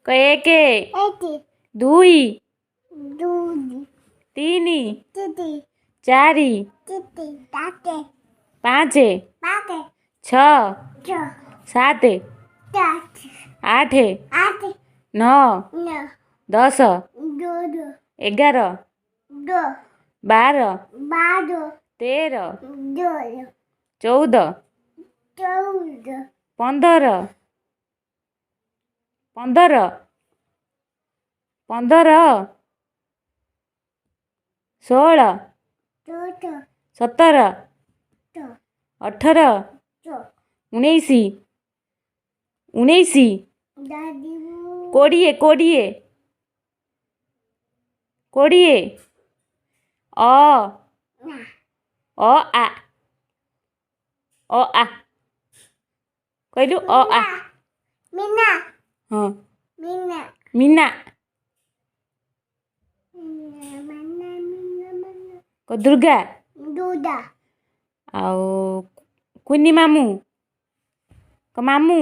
क एक दुई तीन चारि पाँच छ सात आठ नौ 10 11 12 13 14 15 16 17 18 19 20 अ आ कहलु अ आ हाँ मीना क दुर्गा आउ कुनी मामू क मामू